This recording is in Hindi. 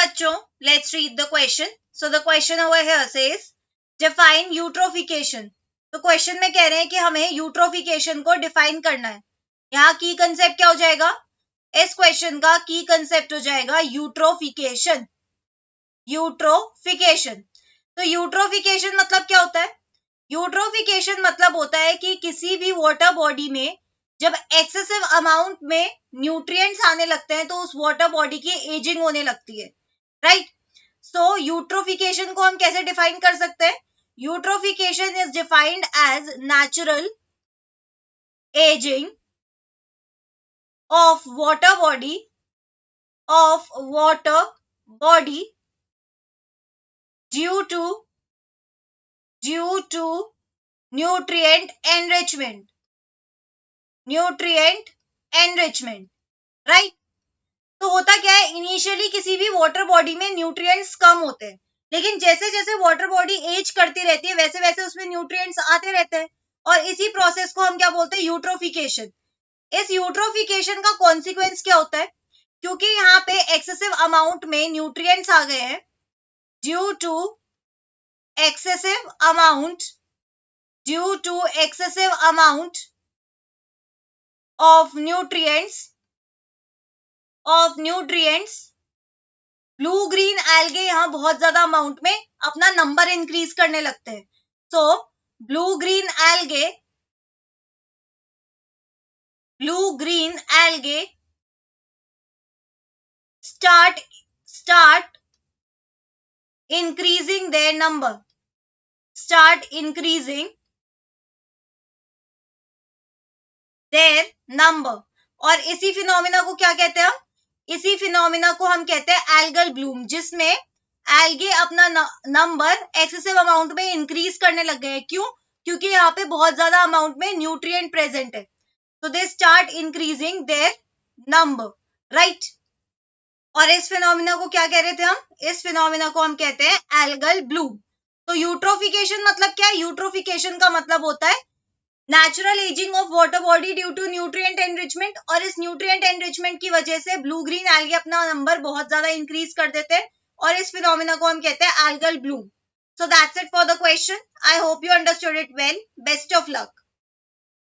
बच्चों, let's read the question. So the question over here says define eutrophication. तो क्वेश्चन में कह रहे हैं कि हमें यूट्रोफिकेशन को डिफाइन करना है. यहाँ की कंसेप्ट क्या हो जाएगा? इस क्वेश्चन का की कंसेप्ट हो जाएगा यूट्रोफिकेशन. यूट्रोफिकेशन. तो यूट्रोफिकेशन मतलब क्या होता है? यूट्रोफिकेशन मतलब होता है कि किसी भी वाटर बॉडी में जब एक्सेसिव अमाउंट में न्यूट्रिएंट्स आने लगते हैं तो उस वाटर बॉडी की एजिंग होने लगती है, राइट? सो यूट्रोफिकेशन को हम कैसे डिफाइन कर सकते हैं? Eutrophication is defined as natural ageing of water body due to nutrient enrichment, right? तो होता क्या है, इनिशियली किसी भी वाटर बॉडी में न्यूट्रिएंट्स कम होते हैं, लेकिन जैसे जैसे वाटर बॉडी एज करती रहती है वैसे वैसे उसमें न्यूट्रिएंट्स आते रहते हैं, और इसी प्रोसेस को हम क्या बोलते हैं? यूट्रोफिकेशन. इस यूट्रोफिकेशन का कॉन्सिक्वेंस क्या होता है? क्योंकि यहाँ पे एक्सेसिव अमाउंट में न्यूट्रिएंट्स आ गए हैं, due to excessive amount of nutrients, blue green algae यहाँ बहुत ज्यादा अमाउंट में अपना नंबर इंक्रीज करने लगते हैं. सो blue green algae start increasing their number. और इसी फिनोमिना को क्या कहते हैं? इसी फिनोमिना को हम कहते हैं एल्गल ब्लूम, जिसमें एल्गे अपना नंबर एक्सेसिव अमाउंट में इंक्रीज करने लग गए हैं. क्यों? क्योंकि यहाँ पे बहुत ज्यादा अमाउंट में न्यूट्रिएंट प्रेजेंट है. तो they start increasing their number, right? और इस फिनोमिना को क्या कह रहे थे हम? इस फिनोमिना को हम कहते हैं एल्गल ब्लूम. तो यूट्रोफिकेशन मतलब क्या है? यूट्रोफिकेशन का मतलब होता है natural ageing of water body due to nutrient enrichment, और इस न्यूट्रिएंट एनरिचमेंट की वजह से ब्लू ग्रीन एल्गे अपना नंबर बहुत ज्यादा इंक्रीज कर देते हैं, और इस फिनोमिना को हम कहते हैं algal Bloom. So that's it for the question. I hope you understood it well. Best of luck.